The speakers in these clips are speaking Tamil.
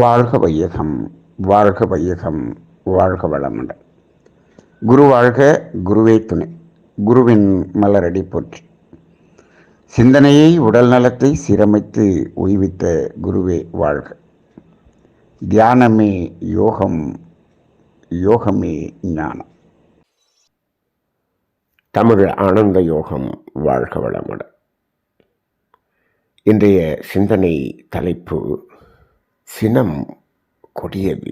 வாழ்க வையகம், வாழ்க வையகம், வாழ்க வளமுடன். குரு வாழ்க, குருவே துணை. குருவின் மலரடி போற்றி. சிந்தனையை உடல் நலத்தை சீரமைத்து உய்வித்த குருவே வாழ்க. தியானமே யோகம், யோகமே ஞானம். தமிழ் ஆனந்த யோகம். வாழ்க வளமுடன். இன்றைய சிந்தனை தலைப்பு சினம் கொடியது.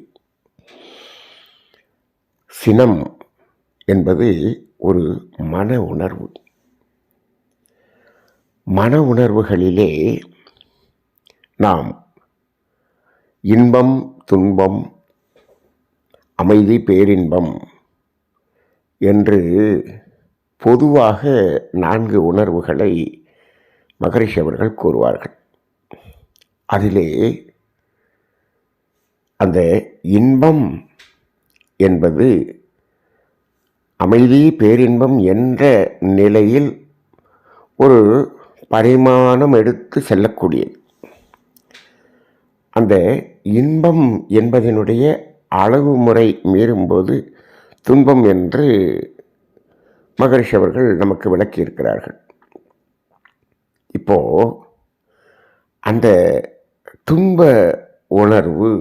சினம் என்பது ஒரு மன உணர்வு. மன உணர்வுகளிலே நாம் இன்பம், துன்பம், அமைதி, பேரின்பம் என்று பொதுவாக 4 உணர்வுகளை மகரிஷி அவர்கள் கூறுவார்கள். அதிலே அந்த இன்பம் என்பது அமைதி, பேரின்பம் என்ற நிலையில் ஒரு பரிமாணம் எடுத்து செல்லக்கூடியது. அந்த இன்பம் என்பதனுடைய அளவு முறை மீறும்போது துன்பம் என்று மகரிஷி அவர்கள் நமக்கு விளக்கியிருக்கிறார்கள். இப்போ அந்த துன்ப உணர்வு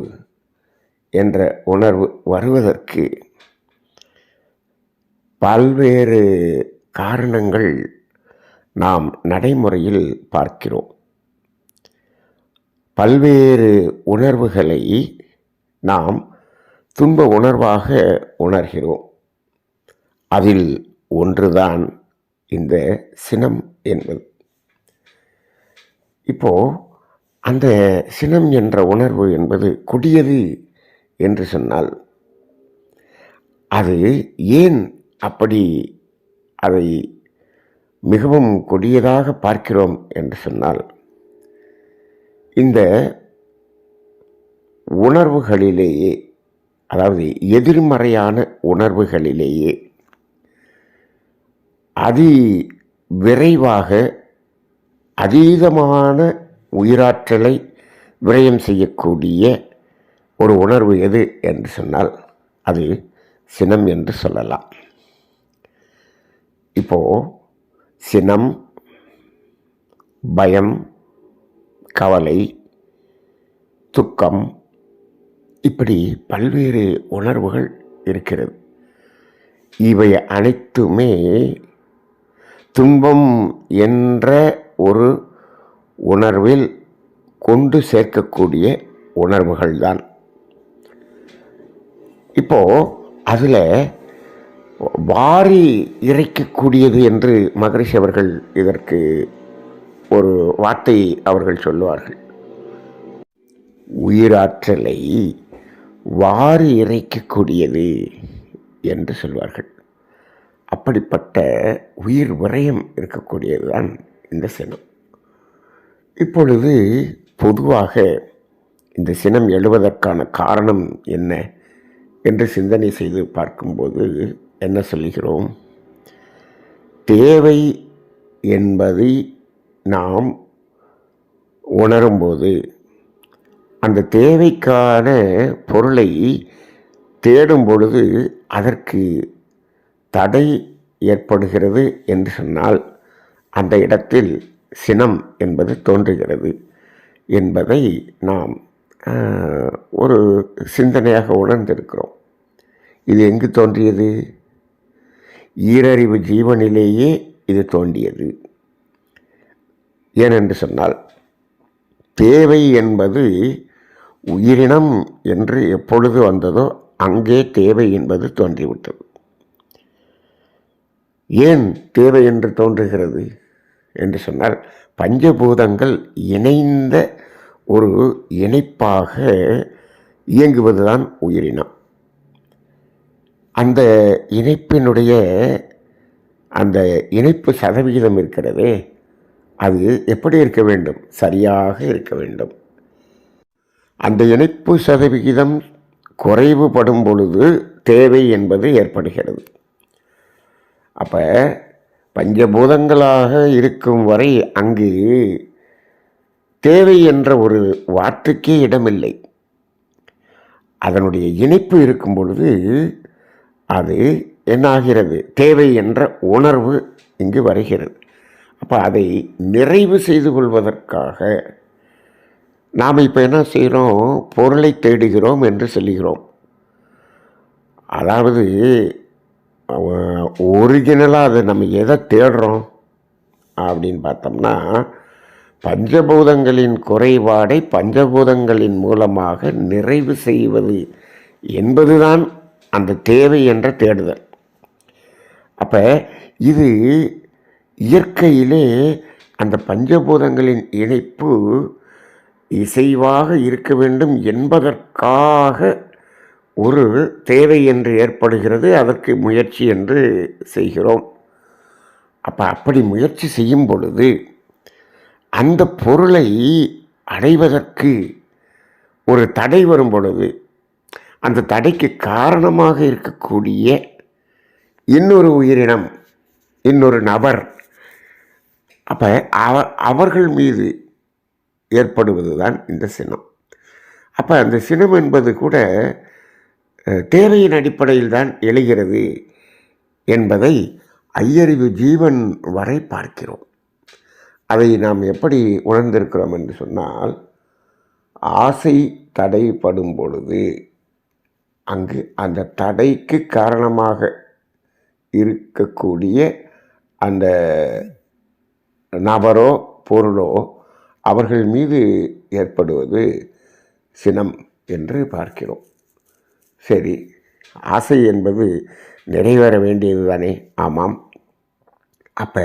என்ற உணர்வு வருவதற்கு பல்வேறு காரணங்கள் நாம் நடைமுறையில் பார்க்கிறோம். பல்வேறு உணர்வுகளை நாம் துன்ப உணர்வாக உணர்கிறோம். அதில் ஒன்றுதான் இந்த சினம் என்பது. இப்போ அந்த சினம் என்ற உணர்வு என்பது கொடியது என்று சொன்னால் அது ஏன் அப்படி அதை மிகவும் கொடியதாக பார்க்கிறோம் என்று சொன்னால், இந்த உணர்வுகளிலேயே, அதாவது எதிர்மறையான உணர்வுகளிலேயே விரைவாக அதீதமான உயிராற்றலை விரயம் செய்யக்கூடிய ஒரு உணர்வு எது என்று சொன்னால் அது சினம் என்று சொல்லலாம். இப்போ சினம், பயம், கவலை, துக்கம், இப்படி பல்வேறு உணர்வுகள் இருக்கிறது. இவை அனைத்துமே துன்பம் என்ற ஒரு உணர்வில் கொண்டு சேர்க்கக்கூடிய உணர்வுகள்தான். இப்போ அதில் வாரி இறைக்கக்கூடியது என்று மகரிஷி அவர்கள் இதற்கு ஒரு வார்த்தை அவர்கள் சொல்லுவார்கள். உயிராற்றலை வாரி இறைக்கக்கூடியது என்று சொல்வார்கள். அப்படிப்பட்ட உயிர் விரயம் இருக்கக்கூடியதுதான் இந்த சினம். இப்பொழுது பொதுவாக இந்த சினம் எழுவதற்கான காரணம் என்ன என்று சிந்தனை செய்து பார்க்கும்போது என்ன சொல்கிறோம்? தேவை என்பதை நாம் உணரும்போது அந்த தேவைக்கான பொருளை தேடும் பொழுது அதற்கு தடை ஏற்படுகிறது என்று சொன்னால் அந்த இடத்தில் சினம் என்பது தோன்றுகிறது என்பதை நாம் ஒரு சிந்தனையாக உணர்ந்திருக்கிறோம். இது எங்கு தோன்றியது? ஈரறிவு ஜீவனிலேயே இது தோன்றியது. ஏனென்று சொன்னால் தேவை என்பது உயிரினம் என்று எப்பொழுது வந்ததோ அங்கே தேவை என்பது தோன்றிவிட்டது. ஏன் தேவை என்று தோன்றுகிறது என்று சொன்னால் பஞ்சபூதங்கள் இணைந்த ஒரு இணைப்பாக இயங்குவதுதான் உயிரினம். அந்த இணைப்பினுடைய அந்த இணைப்பு சதவிகிதம் இருக்கிறதே, அது எப்படி இருக்க வேண்டும்? சரியாக இருக்க வேண்டும். அந்த இணைப்பு சதவிகிதம் குறைவுபடும் பொழுது தேவை என்பது ஏற்படுகிறது. அப்போ பஞ்சபூதங்களாக இருக்கும் வரை அங்கு தேவை என்ற ஒரு வார்த்தைக்கே இடமில்லை. அதனுடைய இணைப்பு இருக்கும் பொழுது அது என்னாகிறது, தேவை என்ற உணர்வு இங்கு வருகிறது. அப்போ அதை நிறைவு செய்து கொள்வதற்காக நாம் இப்போ என்ன செய்கிறோம், பொருளை தேடுகிறோம் என்று சொல்லுகிறோம். அதாவது ஒரிஜினலாக அதை நம்ம எதை தேடுறோம் அப்படின்னு பார்த்தோம்னா, பஞ்சபூதங்களின் குறைபாடை பஞ்சபூதங்களின் மூலமாக நிறைவு செய்வது என்பதுதான் அந்த தேவை என்ற தேடுதல். அப்போ இது இயற்கையிலே அந்த பஞ்சபூதங்களின் இணைப்பு இசைவாக இருக்க வேண்டும் என்பதற்காக ஒரு தேவை என்று ஏற்படுகிறது. அதற்கு முயற்சி என்று செய்கிறோம். அப்போ அப்படி முயற்சி செய்யும் பொழுது அந்த பொருளை அடைவதற்கு ஒரு தடை வரும் பொழுது அந்த தடைக்கு காரணமாக இருக்கக்கூடிய இன்னொரு உயிரினம், இன்னொரு நபர், அப்போ அவர்கள் மீது ஏற்படுவது தான் இந்த சினம். அப்போ அந்த சினம் என்பது கூட தேவையின் அடிப்படையில் தான் எழுகிறது என்பதை ஐயறிவு ஜீவன் வரை பார்க்கிறோம். அதை நாம் எப்படி உணர்ந்திருக்கிறோம் என்று சொன்னால், ஆசை தடைப்படும் பொழுது அங்கு அந்த தடைக்கு காரணமாக இருக்கக்கூடிய அந்த நபரோ பொருளோ அவர்கள் மீது ஏற்படுவது சினம் என்று பார்க்கிறோம். சரி, ஆசை என்பது நிறைவேற வேண்டியது தானே? ஆமாம். அப்போ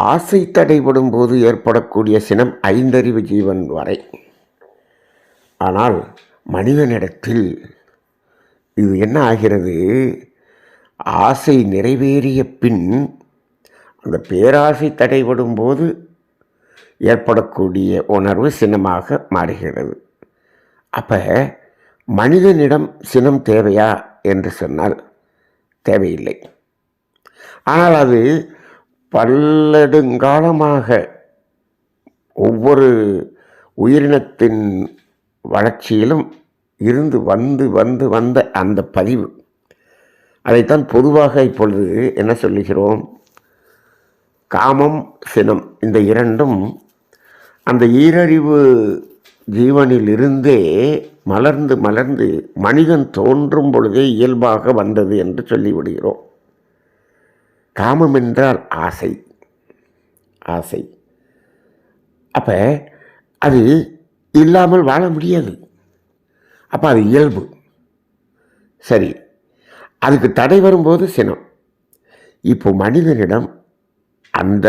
ஆசை தடைபடும் போது ஏற்படக்கூடிய சினம் ஐந்தறிவு ஜீவன் வரை. ஆனால் மனிதனிடத்தில் இது என்ன ஆகிறது, ஆசை நிறைவேறிய பின் அந்த பேராசை தடைபடும் போது ஏற்படக்கூடிய உணர்வு சினமாக மாறுகிறது. அப்போ மனிதனிடம் சினம் தேவையா என்று சொன்னால் தேவையில்லை. ஆனால் அது பல்லெடுங்காலமாக ஒவ்வொரு உயிரினத்தின் வளர்ச்சியிலும் இருந்து வந்த அந்த பதிவு, அதைத்தான் பொதுவாக இப்பொழுது என்ன சொல்லுகிறோம், காமம் சினம் இந்த இரண்டும் அந்த ஈரறிவு ஜீவனில் இருந்தே மலர்ந்து மனிதன் தோன்றும் பொழுதே இயல்பாக வந்தது என்று சொல்லிவிடுகிறோம். காமம் என்றால் ஆசை. அப்போ அது இல்லாமல் வாழ முடியாது. அப்போ அது இயல்பு. சரி, அதுக்கு தடை வரும்போது சினம். இப்போ மனிதனிடம் அந்த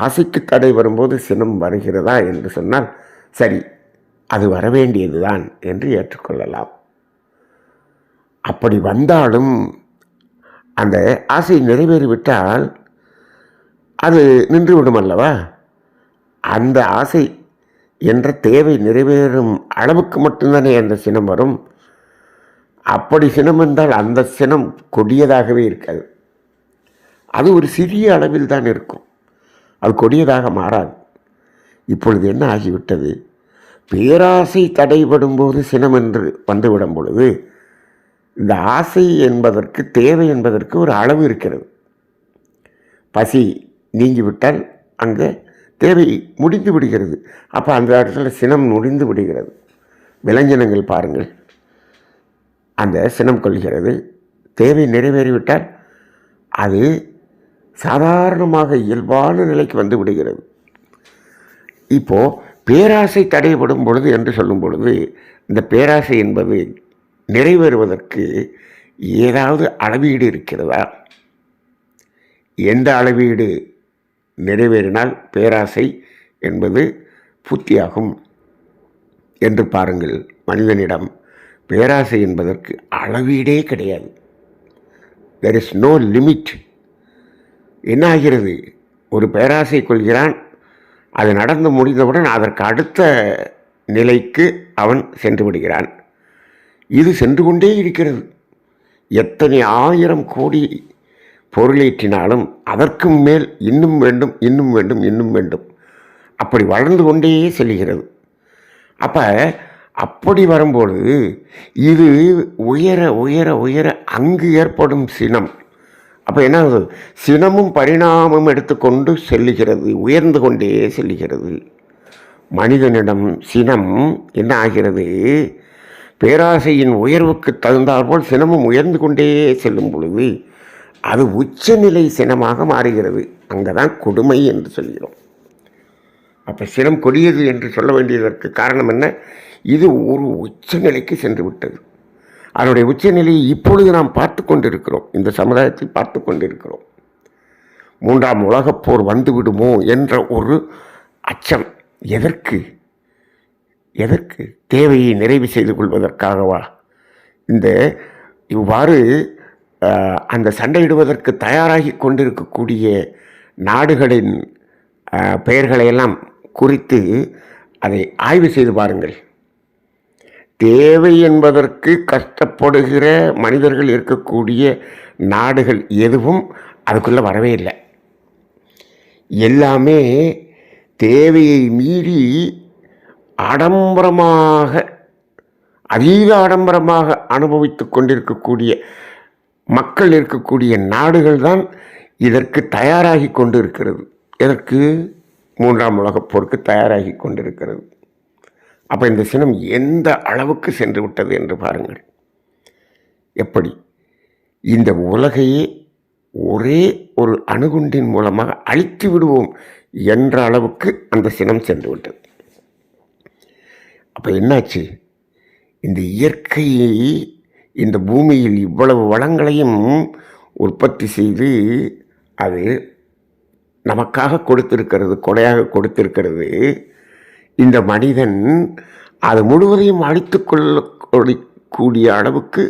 ஆசைக்கு தடை வரும்போது சினம் வருகிறதா என்று சொன்னால் சரி, அது வரவேண்டியது தான் என்று ஏற்றுக்கொள்ளலாம். அப்படி வந்தாலும் அந்த ஆசை நிறைவேறிவிட்டால் அது நின்றுவிடும் அல்லவா? அந்த ஆசை என்ற தேவை நிறைவேறும் அளவுக்கு மட்டும்தானே அந்த சினம் வரும். அப்படி சினம் என்றால் அந்த சினம் கொடியதாகவே இருக்காது. அது ஒரு சிறிய அளவில் தான் இருக்கும், அது கொடியதாக மாறாது. இப்பொழுது என்ன ஆகிவிட்டது, பேராசை தடைபடும் போது சினம் என்று வந்துவிடும் பொழுது இந்த ஆசை என்பதற்கு தேவை என்பதற்கு ஒரு அளவு இருக்கிறது. பசி நீங்கிவிட்டால் அங்கே தேவை முடிந்து விடுகிறது. அப்போ அந்த இடத்துல சினம் முடிந்து விடுகிறது. விலங்கினங்கள் பாருங்கள், அந்த சினம் கொள்கிறது. தேவை நிறைவேறிவிட்டால் அது சாதாரணமாக இயல்பான நிலைக்கு வந்து விடுகிறது. இப்போது பேராசை தடைபடும் பொழுது என்று சொல்லும் பொழுது இந்த பேராசை என்பது நிறைவேறுவதற்கு ஏதாவது அளவீடு இருக்கிறதா? எந்த அளவீடு நிறைவேறினால் பேராசை என்பது பூர்த்தியாகும் என்று பாருங்கள். மனிதனிடம் பேராசை என்பதற்கு அளவீடே கிடையாது. there is no limit. என்ன ஆகிறது, ஒரு பேராசை கொள்கிறான், அது நடந்து முடிந்தவுடன் அதற்கு அடுத்த நிலைக்கு அவன் சென்று விடுகிறான். இது சென்று கொண்டே இருக்கிறது. எத்தனை 1000 கோடி பொருளேற்றினாலும் அதற்கும் மேல் இன்னும் வேண்டும், இன்னும் வேண்டும், இன்னும் வேண்டும், அப்படி வளர்ந்து கொண்டே செல்கிறது. அப்போ அப்படி வரும்பொழுது இது உயர உயர உயர அங்கு ஏற்படும் சினம். அப்போ என்ன ஆகுது? சினமும் பரிணாமம் எடுத்துக்கொண்டு செல்லுகிறது, உயர்ந்து கொண்டே செல்லுகிறது. மனிதனிடம் சினம் என்ன ஆகிறது? பேராசையின் உயர்வுக்கு தகுந்தாற்போல் சினமும் உயர்ந்து கொண்டே செல்லும் பொழுது அது உச்சநிலை சினமாக மாறுகிறது. அங்கே தான் கொடுமை என்று சொல்கிறோம். அப்போ சினம் கொடியது என்று சொல்ல வேண்டியதற்கு காரணம் என்ன? இது ஒரு உச்சநிலைக்கு சென்று விட்டது. அதனுடைய உச்சநிலையை இப்பொழுது நாம் பார்த்து கொண்டிருக்கிறோம், இந்த சமுதாயத்தில் பார்த்து கொண்டிருக்கிறோம். 3ஆம் உலகப் போர் வந்து விடுமோ என்ற ஒரு அச்சம். எதற்கு? எதற்கு? தேவையை நிறைவு செய்து கொள்வதற்காகவா? இந்த இவ்வாறு அந்த சண்டையிடுவதற்கு தயாராகி கொண்டிருக்கக்கூடிய நாடுகளின் பெயர்களையெல்லாம் குறித்து அதை ஆய்வு செய்து பாருங்கள். தேவை என்பதற்கு கஷ்டப்படுகிற மனிதர்கள் இருக்கக்கூடிய நாடுகள் எதுவும் அதுக்குள்ளே வரவே இல்லை. எல்லாமே தேவையை மீறி ஆடம்பரமாக, அதீத ஆடம்பரமாக அனுபவித்து கொண்டிருக்கக்கூடிய மக்கள் இருக்கக்கூடிய நாடுகள் தான் இதற்கு தயாராகி கொண்டு இருக்கிறது. எதற்கு? 3ஆம் உலகப் போருக்கு தயாராகி கொண்டிருக்கிறது. அப்போ இந்த சினம் எந்த அளவுக்கு சென்று விட்டது என்று பாருங்கள். எப்படி இந்த உலகையே ஒரே ஒரு அணுகுண்டின் மூலமாக அழித்து விடுவோம் என்ற அளவுக்கு அந்த சினம் சென்று விட்டது. அப்போ என்னாச்சு? இந்த இயற்கையை, இந்த பூமியில் இவ்வளவு வளங்களையும் உற்பத்தி செய்து அது நமக்காக கொடுத்திருக்கிறது, கொடையாக கொடுத்திருக்கிறது. இந்த மனிதன் அது முழுவதையும் அழித்து கொள்ளக்கூடிய அளவுக்கு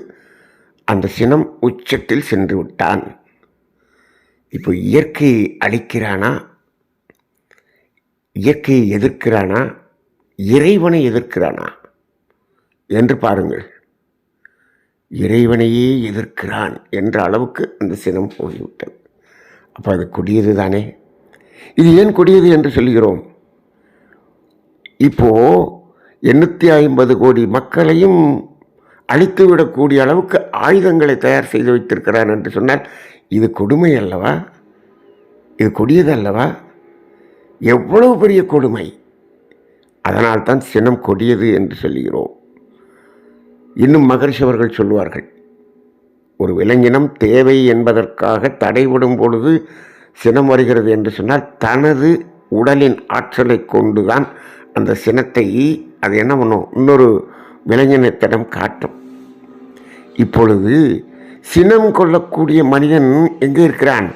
அந்த சினம் உச்சத்தில் சென்று விட்டான். இப்போ இயற்கையை அழிக்கிறானா, இயற்கையை எதிர்க்கிறானா, இறைவனை எதிர்க்கிறானா என்று பாருங்கள். இறைவனையே எதிர்க்கிறான் என்ற அளவுக்கு அந்த சினம் போய்விட்டது. அப்போ அது கொடியது தானே. இது ஏன் கொடியது என்று சொல்கிறோம்? இப்போ 850 கோடி மக்களையும் அழித்து விடக்கூடிய அளவுக்கு ஆயுதங்களை தயார் செய்து வைத்திருக்கிறான் என்று சொன்னால் இது கொடுமை அல்லவா? இது கொடியது அல்லவா? எவ்வளவு பெரிய கொடுமை! அதனால்தான் சினம் கொடியது என்று சொல்கிறோம். இன்னும் மகரிஷி அவர்கள் சொல்வார்கள், ஒரு விலங்கினம் தேவை என்பதற்காக தடைபடும் பொழுது சினம் வருகிறது என்று சொன்னால் தனது உடலின் ஆற்றலை கொண்டுதான் அந்த சினத்தை அது என்ன பண்ணும்? இன்னொரு விலங்கினத்திடம் காட்டும். இப்பொழுது சினம் கொள்ளக்கூடிய மனிதன் எங்கே இருக்கிறான்?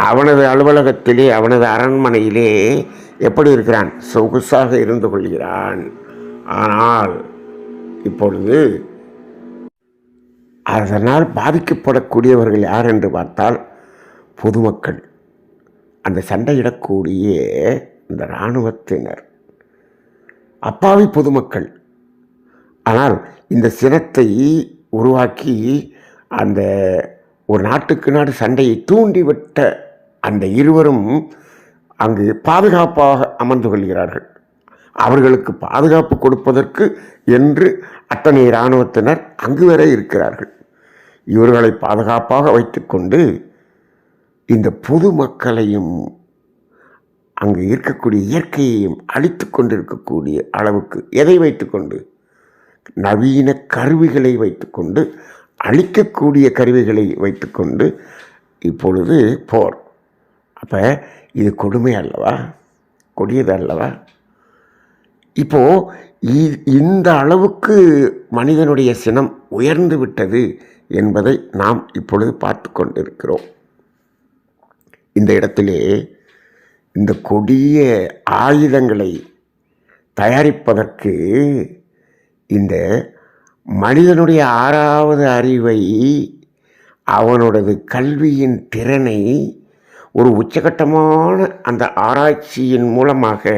அவனது அலுவலகத்திலே, அவனது அரண்மனையிலே எப்படி இருக்கிறான்? சொகுசாக இருந்து கொள்கிறான். ஆனால் இப்பொழுது அதனால் பாதிக்கப்படக்கூடியவர்கள் யார் என்று பார்த்தால் பொதுமக்கள், அந்த சண்டையிடக்கூடிய இந்த இராணுவத்தினர், அப்பாவி பொதுமக்கள். ஆனால் இந்த சினத்தை உருவாக்கி அந்த ஒரு நாட்டுக்கு நாடு சண்டையை தூண்டிவிட்ட அந்த இருவரும் அங்கு பாதுகாப்பாக அமர்ந்து கொள்கிறார்கள். அவர்களுக்கு பாதுகாப்பு கொடுப்பதற்கு என்று அத்தனை இராணுவத்தினர் அங்கு வரை இருக்கிறார்கள். இவர்களை பாதுகாப்பாக வைத்துக்கொண்டு இந்த பொதுமக்களையும் அங்கு இருக்கக்கூடிய இயற்கையையும் அழித்து கொண்டிருக்கக்கூடிய அளவுக்கு எதை வைத்துக்கொண்டு? நவீன கருவிகளை வைத்துக்கொண்டு, அழிக்கக்கூடிய கருவிகளை வைத்துக்கொண்டு இப்பொழுது போர். அப்போ இது கொடுமை அல்லவா? கொடியது அல்லவா? இப்போது இந்த அளவுக்கு மனிதனுடைய சினம் உயர்ந்து விட்டது என்பதை நாம் இப்பொழுது பார்த்து கொண்டிருக்கிறோம். இந்த இடத்திலே இந்த கொடிய ஆயுதங்களை தயாரிப்பதற்கு இந்த மனிதனுடைய 6வது அறிவை, அவனோடது கல்வியின் திறனை ஒரு உச்சகட்டமான அந்த ஆராய்ச்சியின் மூலமாக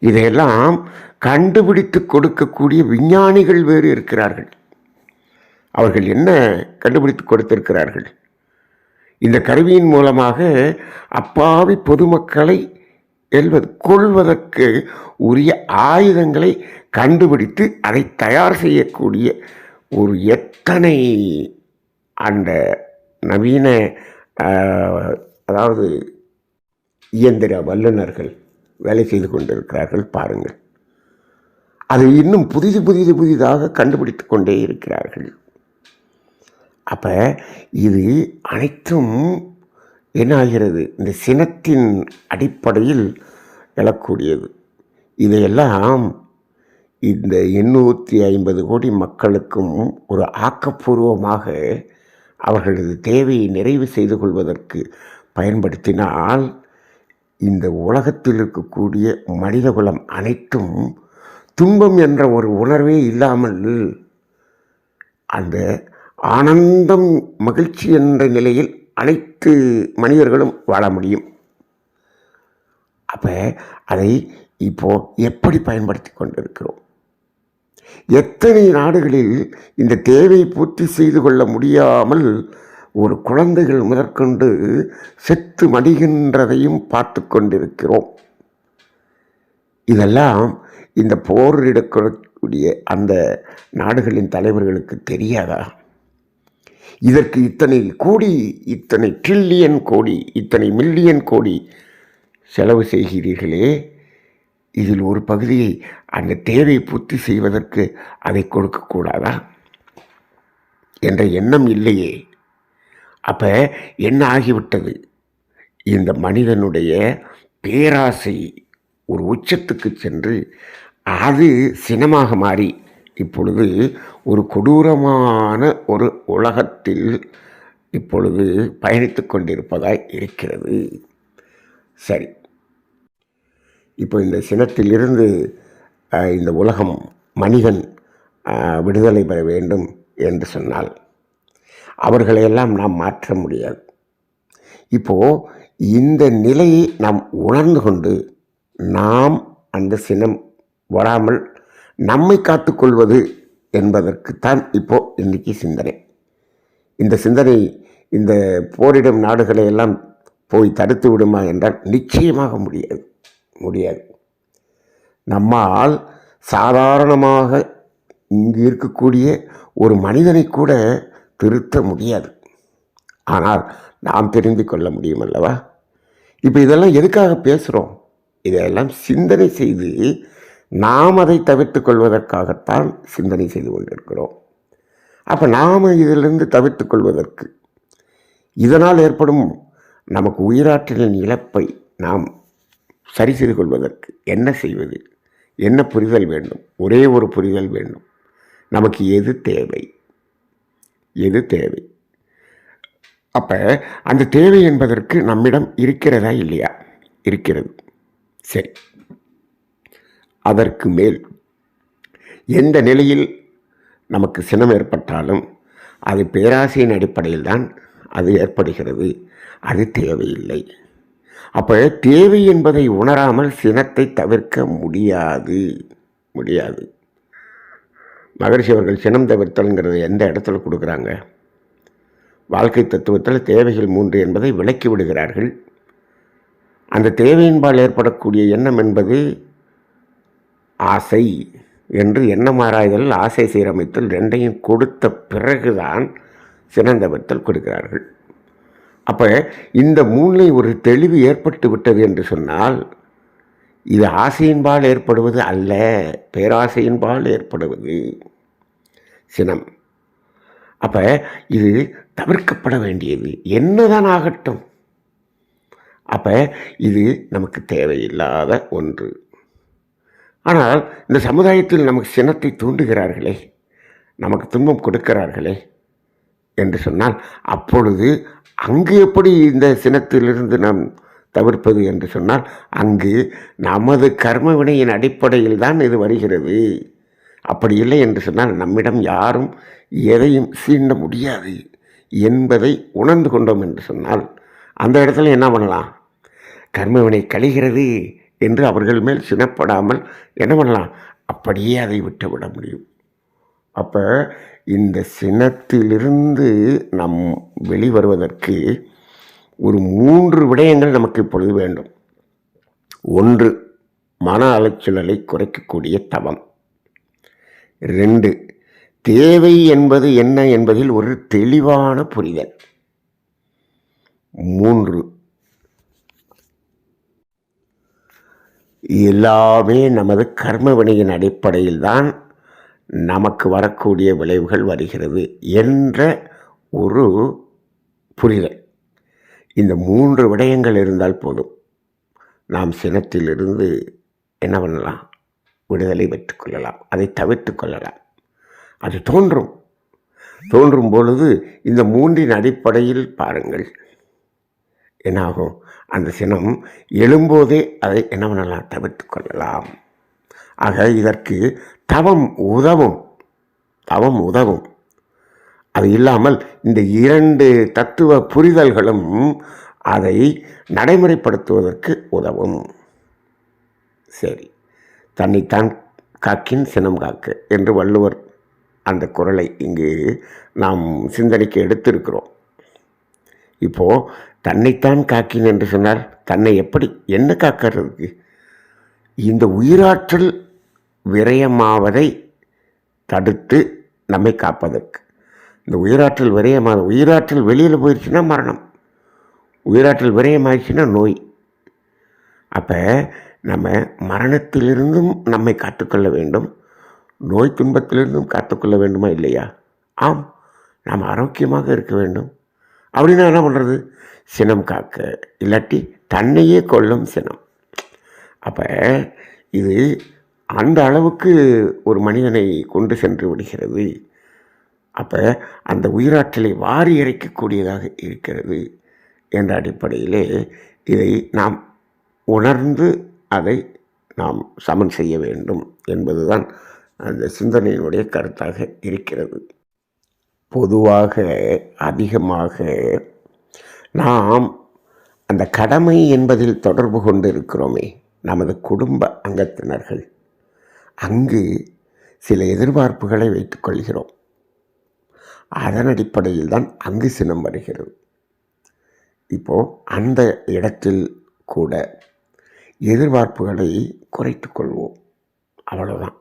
இதையெல்லாம் கண்டுபிடித்து கொடுக்கக்கூடிய விஞ்ஞானிகள் வேறு இருக்கிறார்கள். அவர்கள் என்ன கண்டுபிடித்து கொடுத்திருக்கிறார்கள்? இந்த கருவியின் மூலமாக அப்பாவி பொதுமக்களை கொள்வதற்கு உரிய ஆயுதங்களை கண்டுபிடித்து அதை தயார் செய்யக்கூடிய ஒரு எத்தனை அந்த நவீன அதாவது இயந்திர வல்லுநர்கள் வேலை செய்து கொண்டிருக்கிறார்கள் பாருங்கள். அதை இன்னும் புதிதாக கண்டுபிடித்து கொண்டே இருக்கிறார்கள். அப்போ இது அனைத்தும் என்ன ஆகிறது? இந்த சினத்தின் அடிப்படையில் எழக்கூடியது. இதையெல்லாம் இந்த 850 கோடி மக்களுக்கும் ஒரு ஆக்கப்பூர்வமாக அவர்களது தேவையை நிறைவு செய்து கொள்வதற்கு பயன்படுத்தினால் இந்த உலகத்தில் இருக்கக்கூடிய மனிதகுலம் அனைத்தும் துன்பம் என்ற ஒரு உணர்வே இல்லாமல் அந்த ஆனந்தம் மகிழ்ச்சி என்ற நிலையில் அனைத்து மனிதர்களும் வாழ முடியும். அப்போ அதை இப்போது எப்படி பயன்படுத்தி கொண்டிருக்கிறோம்? எத்தனை நாடுகளில் இந்த தேவையை பூர்த்தி செய்து கொள்ள முடியாமல் ஒரு குழந்தைகள் முதற்கொண்டு செத்து மடிகின்றதையும் பார்த்து கொண்டிருக்கிறோம். இதெல்லாம் இந்த போரிடக்கூடிய அந்த நாடுகளின் தலைவர்களுக்கு தெரியாதா? இதற்கு இத்தனை கோடி, இத்தனை ட்ரில்லியன் கோடி, இத்தனை மில்லியன் கோடி செலவு செய்கிறீர்களே, இதில் ஒரு பகுதியை அந்த தேவையை பூர்த்தி செய்வதற்கு அதை கொடுக்கக்கூடாதா என்ற எண்ணம் இல்லையே. அப்போ என்ன ஆகிவிட்டது? இந்த மனிதனுடைய பேராசை ஒரு உச்சத்துக்கு சென்று அது சினமாக மாறி இப்பொழுது ஒரு கொடூரமான ஒரு உலகத்தில் இப்பொழுது பயணித்து கொண்டிருப்பதாய் இருக்கிறது. சரி, இப்போ இந்த சினத்திலிருந்து இந்த உலகம் மனிதன் விடுதலை பெற வேண்டும் என்று சொன்னால் அவர்களையெல்லாம் நாம் மாற்ற முடியாது. இப்போது இந்த நிலையை நாம் உணர்ந்து கொண்டு நாம் அந்த சினம் வராமல் நம்மை காத்துக்கொள்வது என்பதற்குத்தான் இப்போது இன்றைக்கி சிந்தனை. இந்த சிந்தனை இந்த போரிடும் நாடுகளை எல்லாம் போய் தடுத்து விடுமா என்றால் நிச்சயமாக முடியாது. நம்மால் சாதாரணமாக இங்கு இருக்கக்கூடிய ஒரு மனிதனை கூட திருத்த முடியாது. ஆனால் நாம் தெரிந்து கொள்ள முடியும் அல்லவா? இப்போ இதெல்லாம் எதுக்காக பேசுகிறோம்? இதையெல்லாம் சிந்தனை செய்து நாம் அதை தவிர்த்து கொள்வதற்காகத்தான் சிந்தனை செய்து கொண்டிருக்கிறோம். அப்போ நாம் இதிலிருந்து தவிர்த்து கொள்வதற்கு, இதனால் ஏற்படும் நமக்கு உயிராற்றலின் இழப்பை நாம் சரி செய்து கொள்வதற்கு என்ன செய்வது? என்ன புரிதல் வேண்டும்? ஒரே ஒரு புரிதல் வேண்டும். நமக்கு எது தேவை? அப்போ அந்த தேவை என்பதற்கு நம்மிடம் இருக்கிறதா இல்லையா? இருக்கிறது. சரி, அதற்கு மேல் எந்த நிலையில் நமக்கு சினம் ஏற்பட்டாலும் அது பேராசையின் அடிப்படையில் தான் அது ஏற்படுகிறது. அது தேவையில்லை. அப்போ தேவை என்பதை உணராமல் சினத்தை தவிர்க்க முடியாது. மகரிஷி அவர்கள் சினம் தவிர்த்தல்ங்கிறது எந்த இடத்துல கொடுக்குறாங்க? வாழ்க்கை தத்துவத்தில் தேவைகள் 3 என்பதை விளக்கி விடுகிறார்கள். அந்த தேவையின்பால் ஏற்படக்கூடிய எண்ணம் என்பது ஆசை என்று எண்ணம் ஆராய்தல், ஆசை சீரமைத்தல் ரெண்டையும் கொடுத்த பிறகுதான் சினந்தவர்த்தல் கொடுக்கிறார்கள். அப்போ இந்த 3 ஒரு தெளிவு ஏற்பட்டு விட்டது என்று சொன்னால் இது ஆசையின்பால் ஏற்படுவது அல்ல, பேராசையின்பால் ஏற்படுவது சினம். அப்போ இது தவிர்க்கப்பட வேண்டியது. என்னதான் ஆகட்டும். அப்போ இது நமக்கு தேவையில்லாத ஒன்று. ஆனால் இந்த சமுதாயத்தில் நமக்கு சினத்தை தூண்டுகிறார்களே, நமக்கு துன்பம் கொடுக்கிறார்களே என்று சொன்னால் அப்பொழுது அங்கு எப்படி இந்த சினத்திலிருந்து நாம் தவிர்ப்பது என்று சொன்னால் அங்கு நமது கர்ம வினையின் அடிப்படையில் தான் இது வருகிறது. அப்படி இல்லை என்று சொன்னால் நம்மிடம் யாரும் எதையும் சீண்ட முடியாது என்பதை உணர்ந்து கொண்டோம் என்று சொன்னால் அந்த இடத்துல என்ன பண்ணலாம்? கர்மவினை கழிகிறது என்று அவர்கள் மேல் சினப்படாமல் என்ன பண்ணலாம்? அப்படியே அதை விட்டுவிட முடியும். அப்போ இந்த சினத்திலிருந்து நாம் வெளிவருவதற்கு ஒரு 3 விடயங்கள் நமக்கு இப்பொழுது வேண்டும். 1 மன அலைச்சலை குறைக்கக்கூடிய தவம். 2 தேவை என்பது என்ன என்பதில் ஒரு தெளிவான புரிதல். 3 எல்லாமே நமது கர்ம வினையின் அடிப்படையில் தான் நமக்கு வரக்கூடிய விளைவுகள் வருகிறது என்ற ஒரு புரிதல். இந்த 3 விடயங்கள் இருந்தால் போதும், நாம் சினத்திலிருந்து என்ன பண்ணலாம்? விடுதலை பெற்றுக் கொள்ளலாம், அதை தவிர்த்து கொள்ளலாம். அது தோன்றும் பொழுது இந்த 3 அடிப்படையில் பாருங்கள் என்னாகும். அந்த சினம் எழும்போதே அதை என்ன பண்ணலாம்? தவிர்த்து கொள்ளலாம். ஆக இதற்கு தவம் உதவும். அது இல்லாமல் இந்த 2 தத்துவ புரிதல்களும் அதை நடைமுறைப்படுத்துவதற்கு உதவும். சரி, தன்னைத்தான் காக்கின் சினம் காக்க என்று வள்ளுவர் அந்த குறளை இங்கு நாம் சிந்தனைக்கு எடுத்திருக்கிறோம். இப்போது தன்னைத்தான் காக்கின் என்று சொன்னால் தன்னை எப்படி என்ன காக்கிறதுக்கு? இந்த உயிராற்றல் விரயமாவதை தடுத்து நம்மை காப்பதற்கு. இந்த உயிராற்றல் உயிராற்றல் வெளியில் போயிடுச்சுன்னா மரணம், உயிராற்றல் விரயமாயிடுச்சுன்னா நோய். அப்போ நம்ம மரணத்திலிருந்தும் நம்மை காத்துக்கொள்ள வேண்டும், நோய் துன்பத்திலிருந்தும் காத்துக்கொள்ள வேண்டுமா இல்லையா? ஆம், நாம் ஆரோக்கியமாக இருக்க வேண்டும். அப்படின்னா என்ன பண்ணுறது? சினம் காக்க, இல்லாட்டி தன்னையே கொல்லும் சினம். அப்போ இது அந்த அளவுக்கு ஒரு மனிதனை கொண்டு சென்று விடுகிறது. அப்போ அந்த உயிராற்றலை வாரி இறைக்கக்கூடியதாக இருக்கிறது என்ற அடிப்படையிலே இதை நாம் உணர்ந்து அதை நாம் சமன் செய்ய வேண்டும் என்பதுதான் அந்த சிந்தனையினுடைய கருத்தாக இருக்கிறது. பொதுவாக அதிகமாக நாம் அந்த கடமை என்பதில் தொடர்பு கொண்டு இருக்கிறோமே, நமது குடும்ப அங்கத்தினர்கள், அங்கு சில எதிர்பார்ப்புகளை வைத்துக் கொள்கிறோம். அதன் அடிப்படையில் தான் அங்கு சினம் வருகிறது. இப்போது அந்த இடத்தில் கூட எதிர்பார்ப்புகளை குறைத்து கொள்வோம், அவ்வளோதான்.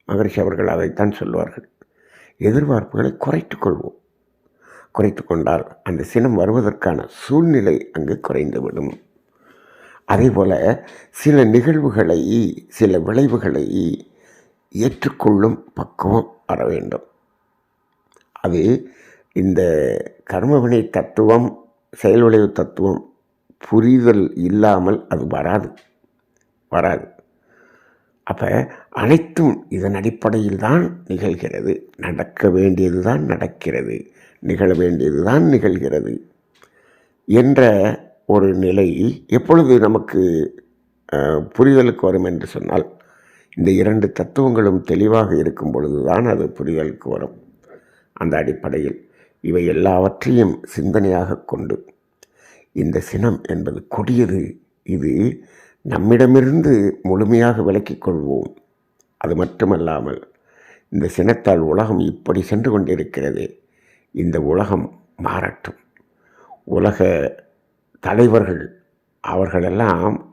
மகரிஷி அவர்கள் அதைத்தான் சொல்வார்கள். எதிர்பார்ப்புகளை குறைத்து கொண்டால் அந்த சினம் வருவதற்கான சூழ்நிலை அங்கு குறைந்துவிடும். அதேபோல் சில நிகழ்வுகளை, சில விளைவுகளை ஏற்றுக்கொள்ளும் பக்குவம் வர வேண்டும். அது இந்த கர்மவினை தத்துவம், செயல் விளைவு தத்துவம் புரிதல் இல்லாமல் அது வராது. அப்போ அனைத்தும் இதன் அடிப்படையில் தான் நிகழ்கிறது. நடக்க வேண்டியது தான் நடக்கிறது, நிகழ வேண்டியது தான் நிகழ்கிறது என்ற ஒரு நிலை எப்பொழுது நமக்கு புரிதலுக்கு வரும் என்று சொன்னால், இந்த 2 தத்துவங்களும் தெளிவாக இருக்கும் பொழுது தான் அது புரிதலுக்கு வரும். அந்த அடிப்படையில் இவை எல்லாவற்றையும் சிந்தனையாக கொண்டு இந்த சினம் என்பது கொடியது, இது நம்மிடமிருந்து முழுமையாக விலக்கிக் கொள்வோம். அது மட்டுமல்லாமல் இந்த சினத்தால் உலகம் இப்படி சென்று கொண்டிருக்கிறது, இந்த உலகம் மாறட்டும். உலக தலைவர்கள்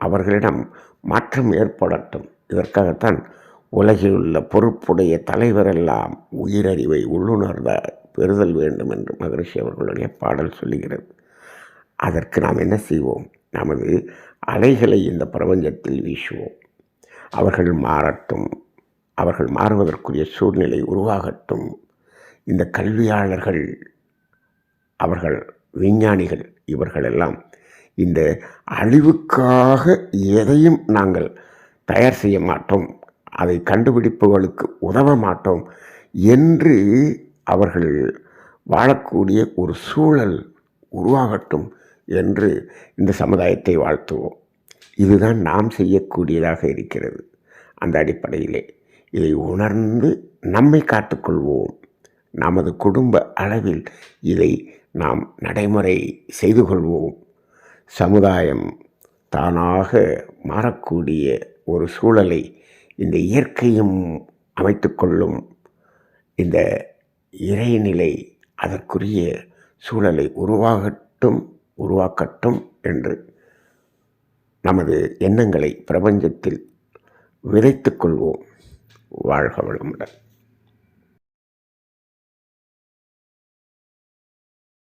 அவர்களிடம் மாற்றம் ஏற்படட்டும். இதற்காகத்தான் உலகில் உள்ள பொறுப்புடைய தலைவரெல்லாம் உயிரறிவை உள்ளுணர்ந்த பெறுதல் வேண்டும் என்று மகரிஷி அவர்களுடைய பாடல் சொல்லுகிறது. அதற்கு நாம் என்ன செய்வோம்? நமது அலைகளை இந்த பிரபஞ்சத்தில் வீசுவோம். அவர்கள் மாறட்டும், அவர்கள் மாறுவதற்குரிய சூழ்நிலை உருவாகட்டும். இந்த கல்வியாளர்கள், அவர்கள் விஞ்ஞானிகள், இவர்களெல்லாம் இந்த அழிவுக்காக எதையும் நாங்கள் தயார் செய்ய மாட்டோம், அதை கண்டுபிடிப்புகளுக்கு உதவ மாட்டோம் என்று அவர்கள் வாழக்கூடிய ஒரு சூழல் உருவாகட்டும் என்று இந்த சமுதாயத்தை வாழ்த்துவோம். இதுதான் நாம் செய்யக்கூடியதாக இருக்கிறது. அந்த அடிப்படையிலே இதை உணர்ந்து நம்மை காத்துக்கொள்வோம். நமது குடும்ப அளவில் இதை நாம் நடைமுறை செய்து கொள்வோம். சமுதாயம் தானாக மாறக்கூடிய ஒரு சூழலை இந்த இயற்கையும் அமைத்து கொள்ளும். இந்த இறைநிலை அதற்குரிய சூழலை உருவாக்கட்டும் என்று நமது எண்ணங்களை பிரபஞ்சத்தில் விதைத்துக் கொள்வோம். வாழ்க வளமுடன்.